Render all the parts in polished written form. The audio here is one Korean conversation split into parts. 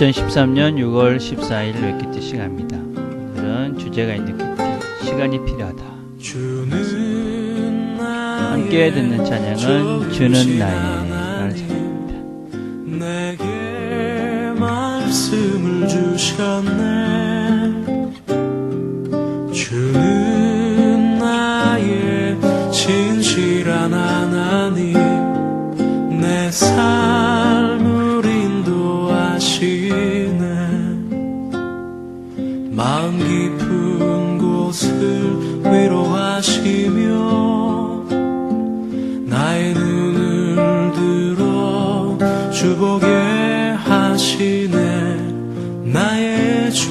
2013년 6월 14일 웨키티 시간입니다. 오늘은 주제가 있는 웨키티, 시간이 필요하다. 함께 듣는 찬양은 주는 나의 찬양입니다. 내게 말씀을 주셨네. 주는 나의 진실한 하나님, 내 삶을 인도하시네. 마음 깊은 곳을 위로하시며 나의 눈을 들어 주보게 하시네. 나의 주,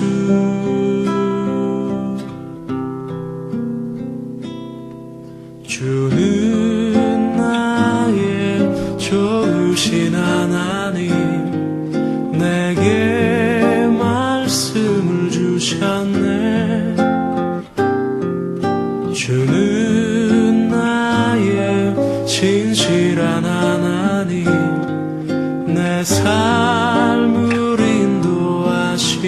주는 나의 좋으신 하나님, 내게 말씀을 주셨네. 주는 나의 진실한 하나님, 내 삶을 인도하시네.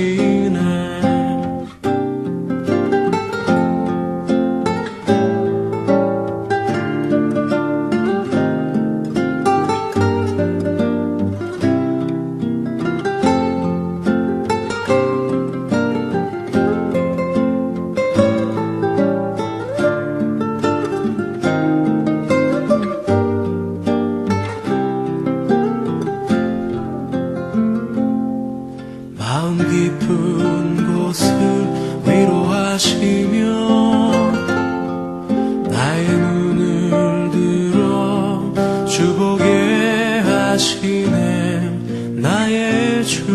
마음 깊은 곳을 위로하시며 나의 눈을 들어 주보게 하시네. 나의 주,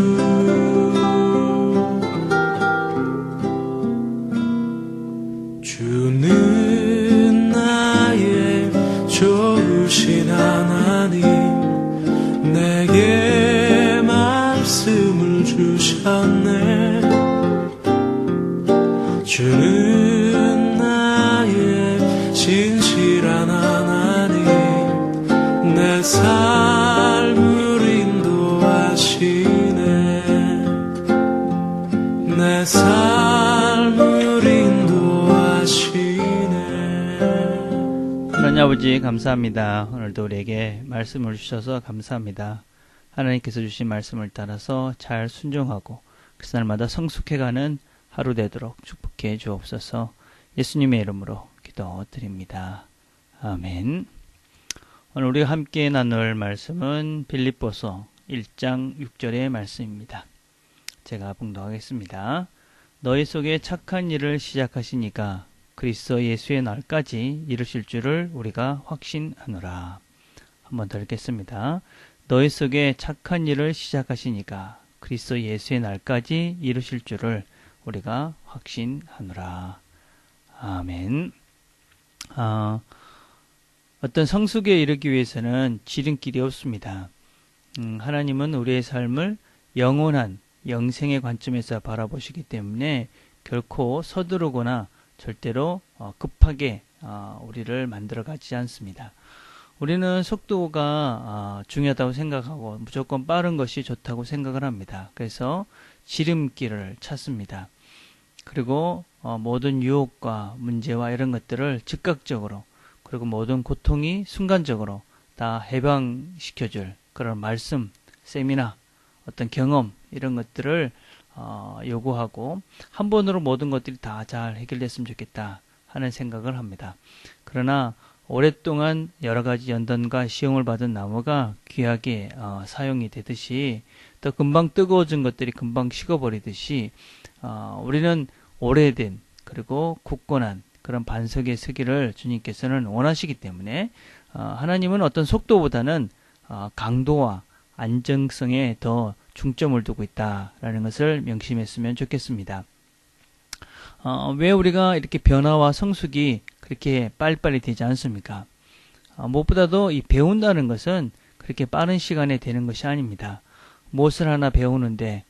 주는 나의 좋으신 하나님, 내게 말씀을 주셨네. 주는 나의 진실한 하나님, 내 삶을 인도하시네. 내 삶을 인도하시네. 하나님 아버지 감사합니다. 오늘도 우리에게 말씀을 주셔서 감사합니다. 하나님께서 주신 말씀을 따라서 잘 순종하고 그 날마다 성숙해가는 하루 되도록 축복해 주옵소서. 예수님의 이름으로 기도드립니다. 아멘. 오늘 우리가 함께 나눌 말씀은 빌립보서 1장 6절의 말씀입니다. 제가 봉독하겠습니다. 너희 속에 착한 일을 시작하시니까 그리스도 예수의 날까지 이루실 줄을 우리가 확신하노라. 한번 더 읽겠습니다. 너희 속에 착한 일을 시작하시니까 그리스도 예수의 날까지 이루실 줄을 우리가 확신하노라. 아멘. 어떤 성숙에 이르기 위해서는 지름길이 없습니다. 하나님은 우리의 삶을 영원한 영생의 관점에서 바라보시기 때문에 결코 서두르거나 절대로 급하게 우리를 만들어가지 않습니다. 우리는 속도가 중요하다고 생각하고 무조건 빠른 것이 좋다고 생각을 합니다. 그래서 지름길을 찾습니다. 그리고 모든 유혹과 문제와 이런 것들을 즉각적으로, 그리고 모든 고통이 순간적으로 다 해방시켜줄 그런 말씀, 세미나, 어떤 경험 이런 것들을 요구하고 한 번으로 모든 것들이 다 잘 해결됐으면 좋겠다 하는 생각을 합니다. 그러나 오랫동안 여러 가지 연단과 시험을 받은 나무가 귀하게 사용이 되듯이, 또 금방 뜨거워진 것들이 금방 식어버리듯이 우리는 오래된 그리고 굳건한 그런 반석에 서기를 주님께서는 원하시기 때문에 하나님은 어떤 속도보다는 강도와 안정성에 더 중점을 두고 있다라는 것을 명심했으면 좋겠습니다. 왜 우리가 이렇게 변화와 성숙이 그렇게 빨리빨리 되지 않습니까? 무엇보다도 이 배운다는 것은 그렇게 빠른 시간에 되는 것이 아닙니다. 무엇을 하나 배우는데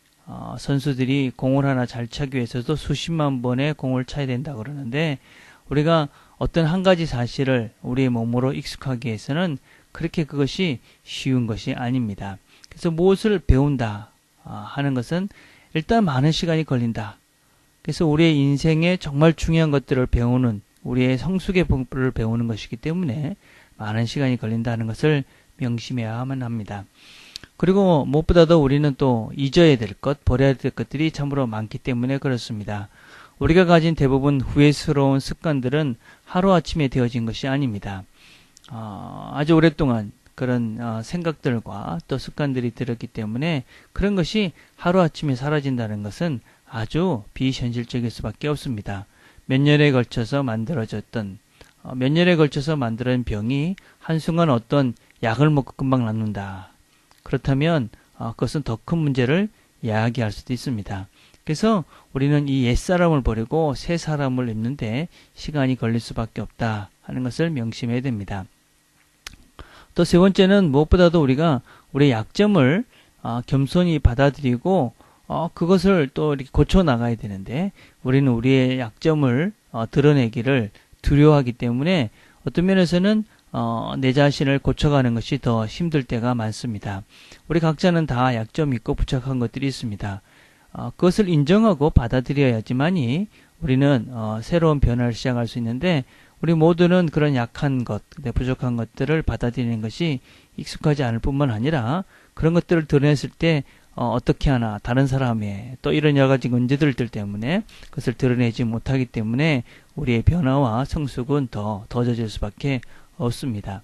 선수들이 공을 하나 잘 차기 위해서도 수십만 번의 공을 차야 된다 그러는데, 우리가 어떤 한 가지 사실을 우리의 몸으로 익숙하기 위해서는 그렇게 그것이 쉬운 것이 아닙니다. 그래서 무엇을 배운다, 하는 것은 일단 많은 시간이 걸린다. 그래서 우리의 인생에 정말 중요한 것들을 배우는, 우리의 성숙의 법을 배우는 것이기 때문에 많은 시간이 걸린다는 것을 명심해야만 합니다. 그리고 무엇보다도 우리는 또 잊어야 될 것, 버려야 될 것들이 참으로 많기 때문에 그렇습니다. 우리가 가진 대부분 후회스러운 습관들은 하루아침에 되어진 것이 아닙니다. 아주 오랫동안 그런 생각들과 또 습관들이 들었기 때문에 그런 것이 하루아침에 사라진다는 것은 아주 비현실적일 수밖에 없습니다. 몇 년에 걸쳐서 만들어진 병이 한순간 어떤 약을 먹고 금방 낫는다. 그렇다면 그것은 더 큰 문제를 야기할 수도 있습니다. 그래서 우리는 이 옛사람을 버리고 새 사람을 입는데 시간이 걸릴 수밖에 없다 하는 것을 명심해야 됩니다. 또 세 번째는 무엇보다도 우리가 우리의 약점을 겸손히 받아들이고 그것을 또 이렇게 고쳐 나가야 되는데 우리는 우리의 약점을 드러내기를 두려워하기 때문에 어떤 면에서는 내 자신을 고쳐가는 것이 더 힘들 때가 많습니다. 우리 각자는 다 약점이 있고 부족한 것들이 있습니다. 그것을 인정하고 받아들여야지만이 우리는 새로운 변화를 시작할 수 있는데 우리 모두는 그런 약한 것, 부족한 것들을 받아들이는 것이 익숙하지 않을 뿐만 아니라 그런 것들을 드러냈을 때 어떻게 하나 다른 사람의 또 이런 여러 가지 문제들들 때문에 그것을 드러내지 못하기 때문에 우리의 변화와 성숙은 더 더뎌질 수밖에 없습니다.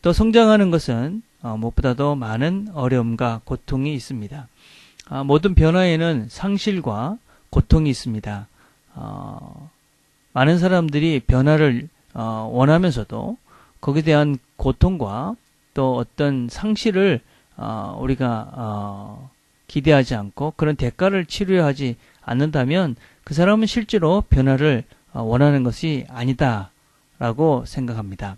또 성장하는 것은 무엇보다도 많은 어려움과 고통이 있습니다. 모든 변화에는 상실과 고통이 있습니다. 많은 사람들이 변화를 원하면서도 거기에 대한 고통과 또 어떤 상실을 우리가 기대하지 않고 그런 대가를 치료하지 않는다면 그 사람은 실제로 변화를 원하는 것이 아니다라고 생각합니다.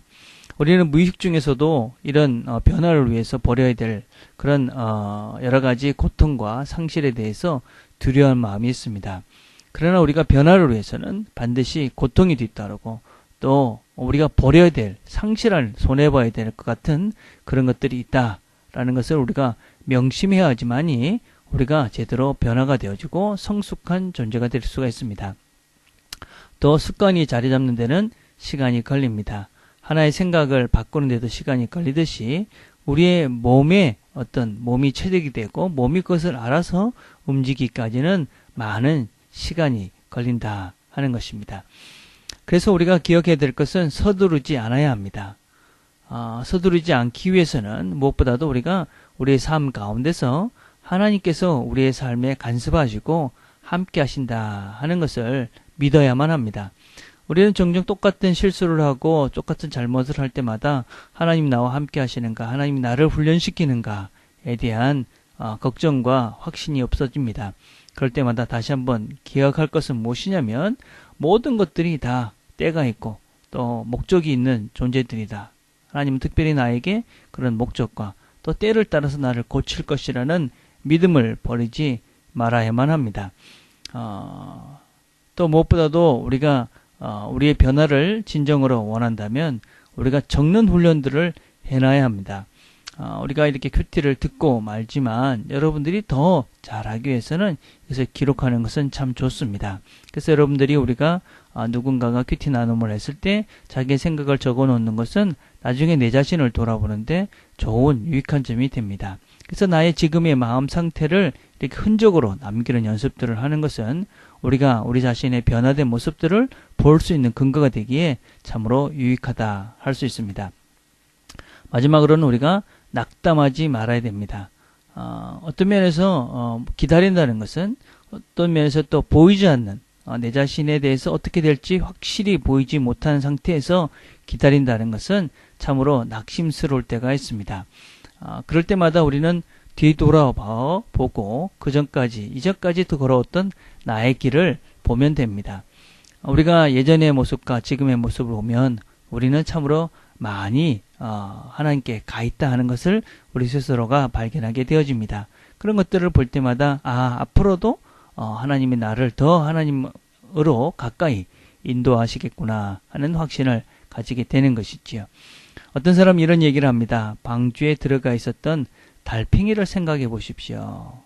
우리는 무의식 중에서도 이런 변화를 위해서 버려야 될 그런 여러 가지 고통과 상실에 대해서 두려운 마음이 있습니다. 그러나 우리가 변화를 위해서는 반드시 고통이 뒤따르고 또 우리가 버려야 될 상실할 손해봐야 될 것 같은 그런 것들이 있다라는 것을 우리가 명심해야 하지만이 우리가 제대로 변화가 되어지고 성숙한 존재가 될 수가 있습니다. 또 습관이 자리 잡는 데는 시간이 걸립니다. 하나의 생각을 바꾸는 데도 시간이 걸리듯이 우리의 몸에 몸이 체득이 되고 몸이 그것을 알아서 움직이기까지는 많은 시간이 걸린다 하는 것입니다. 그래서 우리가 기억해야 될 것은 서두르지 않아야 합니다. 서두르지 않기 위해서는 무엇보다도 우리가 우리의 삶 가운데서 하나님께서 우리의 삶에 간섭하시고 함께 하신다 하는 것을 믿어야만 합니다. 우리는 종종 똑같은 실수를 하고 똑같은 잘못을 할 때마다 하나님 나와 함께 하시는가, 하나님이 나를 훈련시키는가에 대한 걱정과 확신이 없어집니다. 그럴 때마다 다시 한번 기억할 것은 무엇이냐면 모든 것들이 다 때가 있고 또 목적이 있는 존재들이다. 하나님은 특별히 나에게 그런 목적과 또 때를 따라서 나를 고칠 것이라는 믿음을 버리지 말아야만 합니다. 또 무엇보다도 우리가 우리의 변화를 진정으로 원한다면 우리가 적는 훈련들을 해놔야 합니다. 우리가 이렇게 큐티를 듣고 말지만 여러분들이 더 잘하기 위해서는 이것을 기록하는 것은 참 좋습니다. 그래서 여러분들이 우리가 누군가가 큐티 나눔을 했을 때 자기의 생각을 적어 놓는 것은 나중에 내 자신을 돌아보는데 좋은 유익한 점이 됩니다. 그래서 나의 지금의 마음 상태를 이렇게 흔적으로 남기는 연습들을 하는 것은 우리가 우리 자신의 변화된 모습들을 볼 수 있는 근거가 되기에 참으로 유익하다 할 수 있습니다. 마지막으로는 우리가 낙담하지 말아야 됩니다. 어떤 면에서 기다린다는 것은 어떤 면에서 또 보이지 않는 내 자신에 대해서 어떻게 될지 확실히 보이지 못하는 상태에서 기다린다는 것은 참으로 낙심스러울 때가 있습니다. 그럴 때마다 우리는 뒤돌아보고 이전까지 또 걸어왔던 나의 길을 보면 됩니다. 우리가 예전의 모습과 지금의 모습을 보면 우리는 참으로 많이 하나님께 가 있다 하는 것을 우리 스스로가 발견하게 되어집니다. 그런 것들을 볼 때마다 앞으로도 하나님이 나를 더 하나님으로 가까이 인도하시겠구나 하는 확신을 가지게 되는 것이지요. 어떤 사람이 이런 얘기를 합니다. 방주에 들어가 있었던 달팽이를 생각해 보십시오.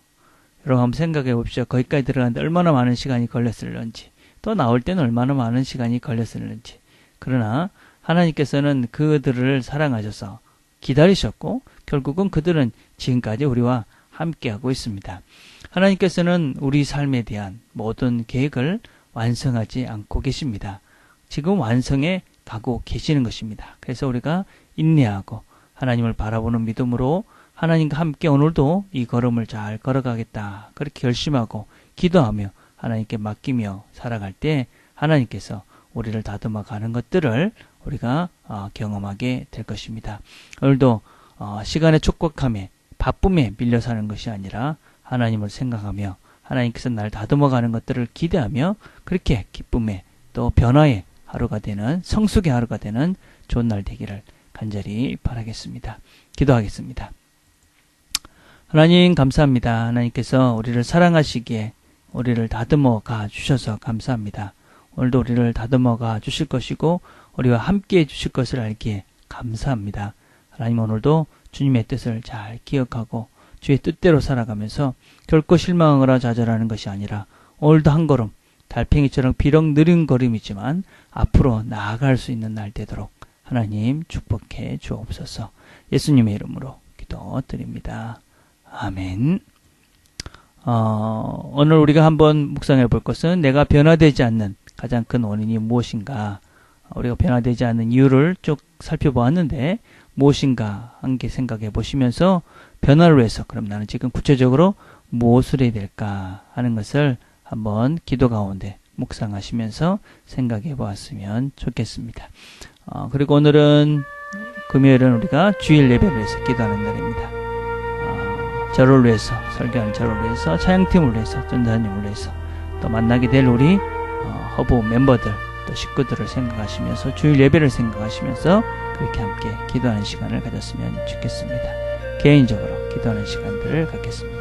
여러분 한번 생각해 봅시다. 거기까지 들어가는데 얼마나 많은 시간이 걸렸을런지, 또 나올 때는 얼마나 많은 시간이 걸렸을는지. 그러나 하나님께서는 그들을 사랑하셔서 기다리셨고, 결국은 그들은 지금까지 우리와 함께하고 있습니다. 하나님께서는 우리 삶에 대한 모든 계획을 완성하지 않고 계십니다. 지금 완성해 가고 계시는 것입니다. 그래서 우리가 인내하고 하나님을 바라보는 믿음으로 하나님과 함께 오늘도 이 걸음을 잘 걸어가겠다, 그렇게 결심하고 기도하며 하나님께 맡기며 살아갈 때 하나님께서 우리를 다듬어 가는 것들을 우리가 경험하게 될 것입니다. 오늘도 시간의 촉박함에 바쁨에 밀려 사는 것이 아니라 하나님을 생각하며 하나님께서 날 다듬어 가는 것들을 기대하며 그렇게 기쁨에 또 변화의 하루가 되는, 성숙의 하루가 되는 좋은 날 되기를 간절히 바라겠습니다. 기도하겠습니다. 하나님 감사합니다. 하나님께서 우리를 사랑하시기에 우리를 다듬어 가 주셔서 감사합니다. 오늘도 우리를 다듬어 가 주실 것이고 우리와 함께 해 주실 것을 알기에 감사합니다. 하나님 오늘도 주님의 뜻을 잘 기억하고 주의 뜻대로 살아가면서 결코 실망하거나 좌절하는 것이 아니라 오늘도 한 걸음 달팽이처럼 비록 느린 걸음이지만 앞으로 나아갈 수 있는 날 되도록 하나님 축복해 주옵소서. 예수님의 이름으로 기도드립니다. 아멘. 오늘 우리가 한번 묵상해 볼 것은 내가 변화되지 않는 가장 큰 원인이 무엇인가. 우리가 변화되지 않는 이유를 쭉 살펴보았는데 무엇인가 함께 생각해 보시면서 변화를 위해서 그럼 나는 지금 구체적으로 무엇을 해야 될까 하는 것을 한번 기도 가운데 묵상하시면서 생각해 보았으면 좋겠습니다. 그리고 오늘은 금요일은 우리가 주일 예배를 위해서 기도하는 날입니다. 저를 위해서, 설교하는 저를 위해서, 찬양팀을 위해서, 전도사님을 위해서 또 만나게 될 우리 허브 멤버들 또 식구들을 생각하시면서 주일 예배를 생각하시면서 그렇게 함께 기도하는 시간을 가졌으면 좋겠습니다. 개인적으로 기도하는 시간들을 갖겠습니다.